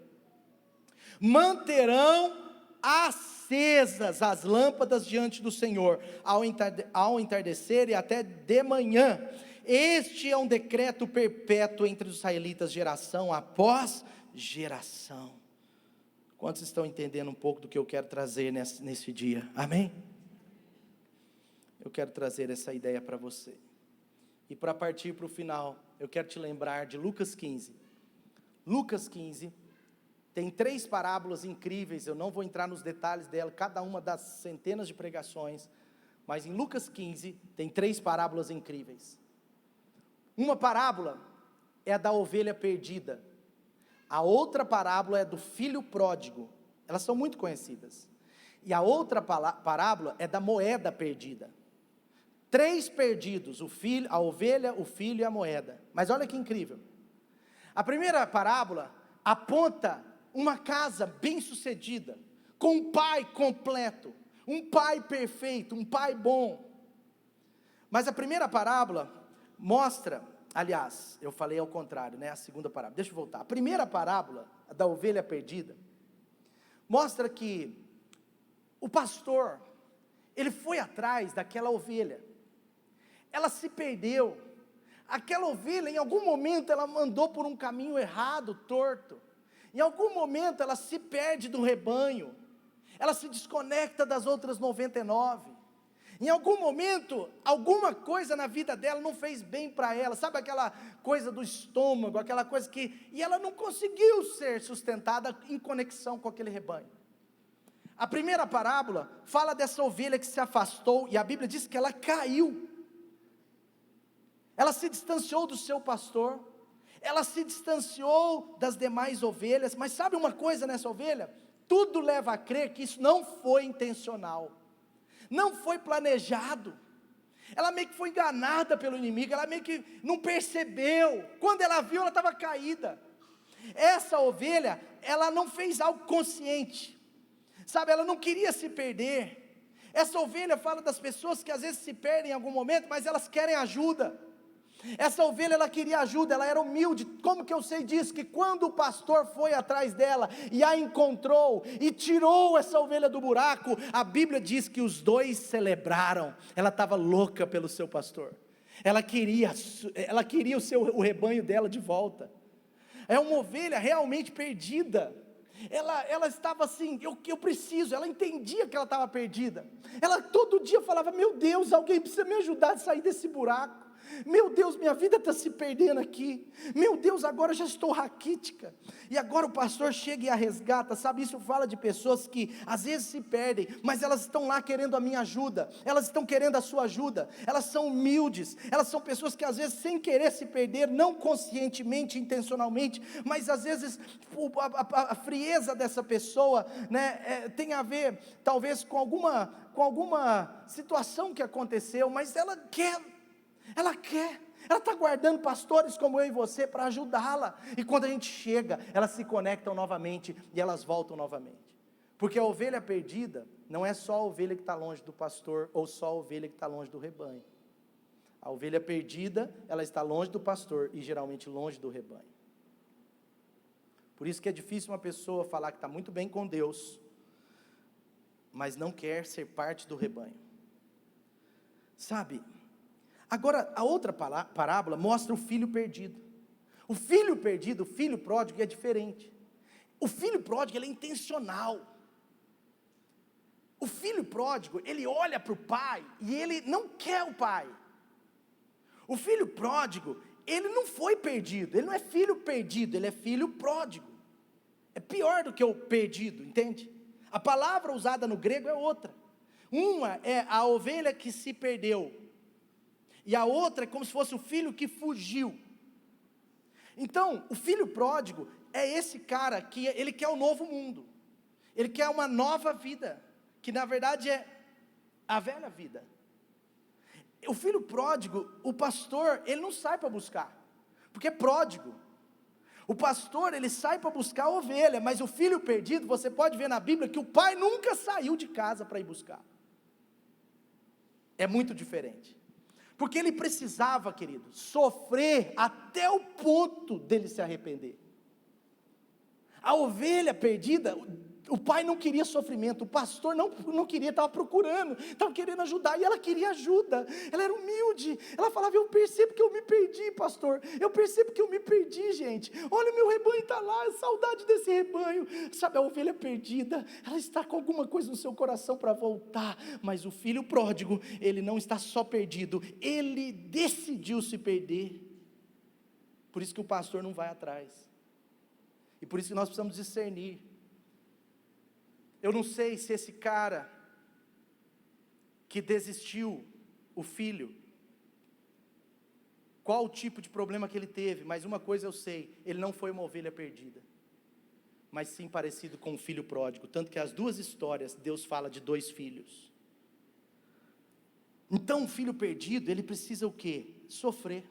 manterão acesas as lâmpadas diante do Senhor, ao entardecer e até de manhã. Este é um decreto perpétuo entre os israelitas, geração após geração. Quantos estão entendendo um pouco do que eu quero trazer nesse dia? Amém? Eu quero trazer essa ideia para você. E para partir para o final, eu quero te lembrar de Lucas 15. Lucas 15 tem 3 parábolas incríveis, eu não vou entrar nos detalhes dela, cada uma das centenas de pregações, mas em Lucas 15 tem 3 parábolas incríveis. Uma parábola é a da ovelha perdida, a outra parábola é do filho pródigo, elas são muito conhecidas, e a outra parábola é da moeda perdida. 3 perdidos, o filho, a ovelha, o filho e a moeda. Mas olha que incrível, a primeira parábola aponta uma casa bem sucedida, com um pai completo, um pai perfeito, um pai bom. Mas a primeira parábola mostra, aliás, eu falei ao contrário, né? A segunda parábola, deixa eu voltar. A primeira parábola, a da ovelha perdida, mostra que o pastor, ele foi atrás daquela ovelha, ela se perdeu, aquela ovelha em algum momento ela andou por um caminho errado, torto, em algum momento ela se perde do rebanho, ela se desconecta das outras 99, em algum momento, alguma coisa na vida dela não fez bem para ela, sabe aquela coisa do estômago, aquela coisa que, e ela não conseguiu ser sustentada em conexão com aquele rebanho. A primeira parábola fala dessa ovelha que se afastou, e a Bíblia diz que ela caiu, ela se distanciou do seu pastor, ela se distanciou das demais ovelhas, mas sabe uma coisa nessa ovelha? Tudo leva a crer que isso não foi intencional, não foi planejado, ela meio que foi enganada pelo inimigo, ela meio que não percebeu, quando ela viu ela estava caída. Essa ovelha, ela não fez algo consciente, sabe, ela não queria se perder. Essa ovelha fala das pessoas que às vezes se perdem em algum momento, mas elas querem ajuda. Essa ovelha, ela queria ajuda, ela era humilde. Como que eu sei disso? Que quando o pastor foi atrás dela e a encontrou e tirou essa ovelha do buraco, a Bíblia diz que os dois celebraram. Ela estava louca pelo seu pastor, ela queria o rebanho dela de volta. É uma ovelha realmente perdida. Ela estava assim, eu preciso, ela entendia que ela estava perdida. Ela todo dia falava: meu Deus, alguém precisa me ajudar a sair desse buraco. Meu Deus, minha vida está se perdendo aqui. Meu Deus, agora já estou raquítica. E agora o pastor chega e a resgata. Sabe, isso fala de pessoas que às vezes se perdem, mas elas estão lá querendo a minha ajuda. Elas estão querendo a sua ajuda. Elas são humildes. Elas são pessoas que às vezes sem querer se perder, não conscientemente, intencionalmente, mas às vezes a frieza dessa pessoa, né, tem a ver talvez com alguma situação que aconteceu, mas ela está guardando pastores como eu e você para ajudá-la, e quando a gente chega, elas se conectam novamente, e elas voltam novamente, porque a ovelha perdida, não é só a ovelha que está longe do pastor, ou só a ovelha que está longe do rebanho. A ovelha perdida, ela está longe do pastor, e geralmente longe do rebanho. Por isso que é difícil uma pessoa falar que está muito bem com Deus, mas não quer ser parte do rebanho. Sabe, agora a outra parábola mostra o filho perdido. O filho perdido, o filho pródigo é diferente. O filho pródigo, ele é intencional. O filho pródigo, ele olha para o pai e ele não quer o pai. O filho pródigo, ele não foi perdido, ele não é filho perdido, ele é filho pródigo. É pior do que o perdido, entende? A palavra usada no grego é outra. Uma é a ovelha que se perdeu, e a outra é como se fosse o filho que fugiu. Então, o filho pródigo é esse cara que ele quer um novo mundo, ele quer uma nova vida, que na verdade é a velha vida. O filho pródigo, o pastor, ele não sai para buscar, porque é pródigo. O pastor, ele sai para buscar a ovelha, mas o filho perdido, você pode ver na Bíblia que o pai nunca saiu de casa para ir buscar. É muito diferente, porque ele precisava, querido, sofrer até o ponto dele se arrepender. A ovelha perdida, o pai não queria sofrimento, o pastor não queria, estava procurando, estava querendo ajudar, e ela queria ajuda, ela era humilde, ela falava, eu percebo que eu me perdi, pastor, eu percebo que eu me perdi, gente, olha o meu rebanho está lá, saudade desse rebanho. Sabe, a ovelha perdida, ela está com alguma coisa no seu coração para voltar, mas o filho pródigo, ele não está só perdido, ele decidiu se perder, por isso que o pastor não vai atrás, e por isso que nós precisamos discernir. Eu não sei se esse cara que desistiu, o filho, qual o tipo de problema que ele teve, mas uma coisa eu sei, ele não foi uma ovelha perdida, mas sim parecido com um filho pródigo, tanto que as duas histórias, Deus fala de dois filhos. Então o filho perdido, ele precisa o quê? Sofrer.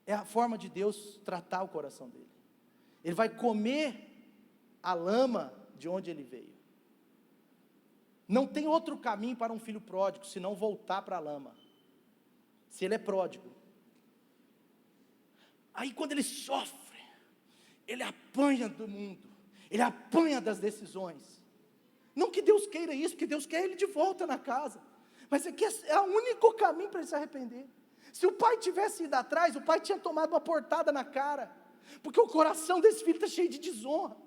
É a forma de Deus tratar o coração dele. Ele vai comer a lama de onde ele veio. Não tem outro caminho para um filho pródigo, senão voltar para a lama, se ele é pródigo. Aí quando ele sofre, ele apanha do mundo, ele apanha das decisões, não que Deus queira isso, porque Deus quer ele de volta na casa, mas é que é o único caminho para ele se arrepender. Se o pai tivesse ido atrás, o pai tinha tomado uma portada na cara, porque o coração desse filho está cheio de desonra.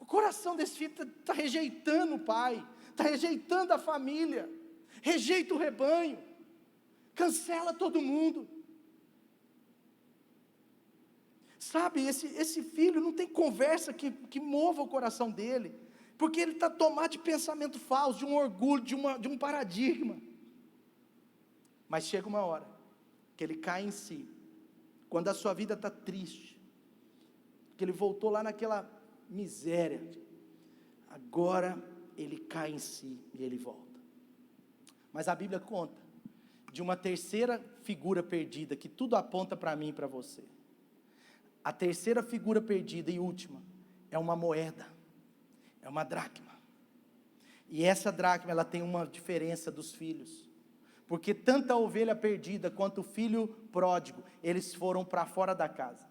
O coração desse filho está rejeitando o pai, está rejeitando a família, rejeita o rebanho, cancela todo mundo. Sabe, esse filho não tem conversa que mova o coração dele, porque ele está tomado de pensamento falso, de um orgulho, de um paradigma. Mas chega uma hora que ele cai em si, quando a sua vida está triste, que ele voltou lá naquela miséria, agora ele cai em si e ele volta. Mas a Bíblia conta de uma terceira figura perdida, que tudo aponta para mim e para você. A terceira figura perdida e última é uma moeda, é uma dracma. E essa dracma, ela tem uma diferença dos filhos, porque tanto a ovelha perdida quanto o filho pródigo, eles foram para fora da casa,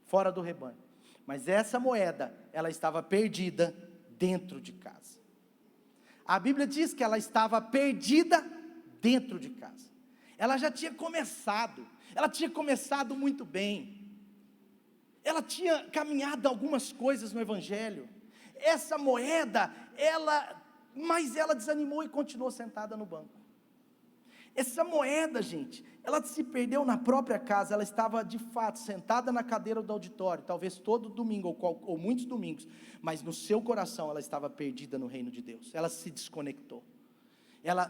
fora do rebanho. Mas essa moeda, ela estava perdida dentro de casa. A Bíblia diz que ela estava perdida dentro de casa. Ela já tinha começado, ela tinha começado muito bem. Ela tinha caminhado algumas coisas no Evangelho. Essa moeda, mas ela desanimou e continuou sentada no banco. Essa moeda, gente, ela se perdeu na própria casa. Ela estava de fato sentada na cadeira do auditório, talvez todo domingo ou muitos domingos, mas no seu coração ela estava perdida no reino de Deus. Ela se desconectou.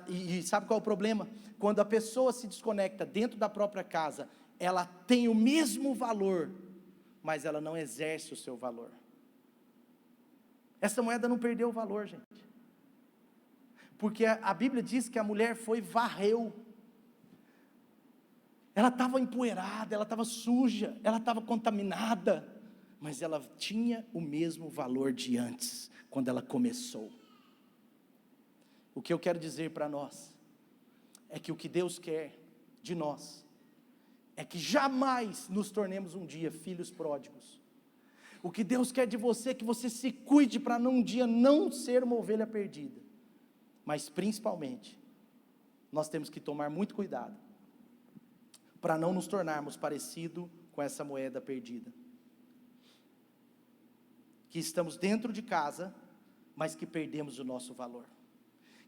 E sabe qual é o problema? Quando a pessoa se desconecta dentro da própria casa, ela tem o mesmo valor, mas ela não exerce o seu valor. Essa moeda não perdeu o valor, gente. Porque a Bíblia diz que a mulher varreu. Ela estava empoeirada, ela estava suja, ela estava contaminada, mas ela tinha o mesmo valor de antes, quando ela começou. O que eu quero dizer para nós, é que o que Deus quer de nós, é que jamais nos tornemos um dia filhos pródigos. O que Deus quer de você é que você se cuide para um dia não ser uma ovelha perdida. Mas principalmente, nós temos que tomar muito cuidado, para não nos tornarmos parecido com essa moeda perdida. Que estamos dentro de casa, mas que perdemos o nosso valor.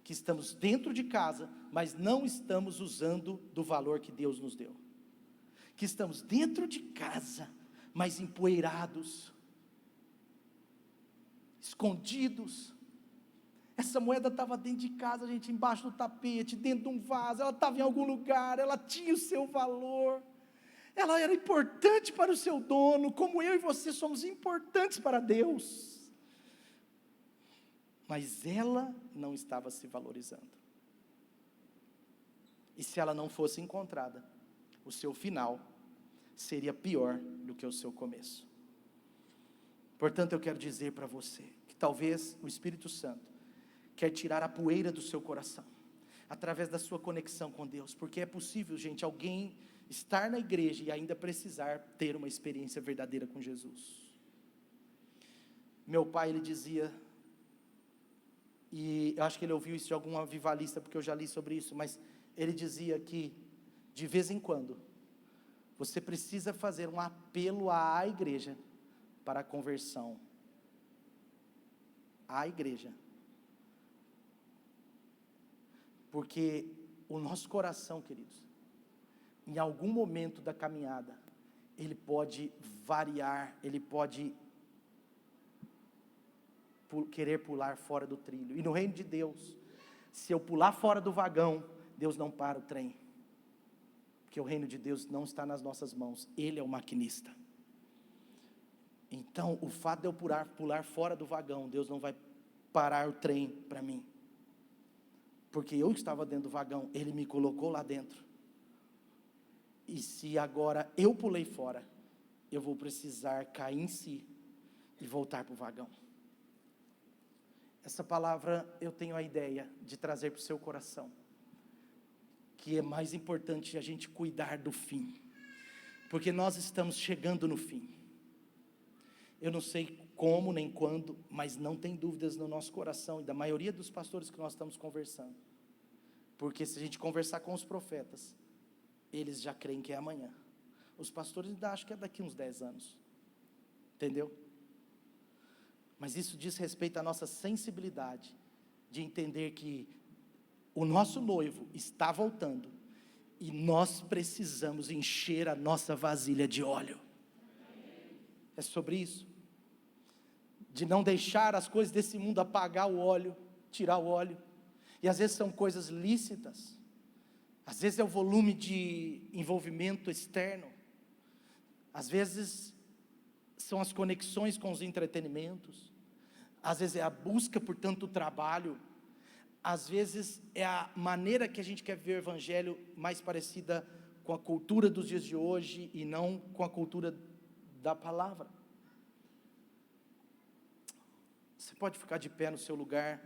Que estamos dentro de casa, mas não estamos usando do valor que Deus nos deu. Que estamos dentro de casa, mas empoeirados, escondidos. Essa moeda estava dentro de casa, gente, embaixo do tapete, dentro de um vaso, ela estava em algum lugar, ela tinha o seu valor, ela era importante para o seu dono, como eu e você somos importantes para Deus, mas ela não estava se valorizando, e se ela não fosse encontrada, o seu final seria pior do que o seu começo. Portanto, eu quero dizer para você, que talvez o Espírito Santo quer tirar a poeira do seu coração, através da sua conexão com Deus, porque é possível, gente, alguém estar na igreja e ainda precisar ter uma experiência verdadeira com Jesus. Meu pai, ele dizia, e eu acho que ele ouviu isso de algum avivalista, porque eu já li sobre isso, mas ele dizia que, de vez em quando, você precisa fazer um apelo à igreja, para a conversão, à igreja, porque o nosso coração, queridos, em algum momento da caminhada, ele pode variar, ele pode querer pular fora do trilho. E no reino de Deus, se eu pular fora do vagão, Deus não para o trem, porque o reino de Deus não está nas nossas mãos, Ele é o maquinista. Então, o fato de eu pular fora do vagão, Deus não vai parar o trem para mim, porque eu estava dentro do vagão, Ele me colocou lá dentro, e se agora eu pulei fora, eu vou precisar cair em si, e voltar para o vagão. Essa palavra, eu tenho a ideia de trazer para o seu coração, que é mais importante a gente cuidar do fim, porque nós estamos chegando no fim. Eu não sei como nem quando, mas não tem dúvidas no nosso coração, e da maioria dos pastores que nós estamos conversando, porque se a gente conversar com os profetas, eles já creem que é amanhã. Os pastores ainda acham que é daqui uns 10 anos, entendeu? Mas isso diz respeito à nossa sensibilidade, de entender que o nosso noivo está voltando, e nós precisamos encher a nossa vasilha de óleo. É sobre isso, de não deixar as coisas desse mundo apagar o óleo, tirar o óleo, e às vezes são coisas lícitas, às vezes é o volume de envolvimento externo, às vezes são as conexões com os entretenimentos, às vezes é a busca por tanto trabalho, às vezes é a maneira que a gente quer ver o evangelho mais parecida com a cultura dos dias de hoje, e não com a cultura da palavra. Você pode ficar de pé no seu lugar.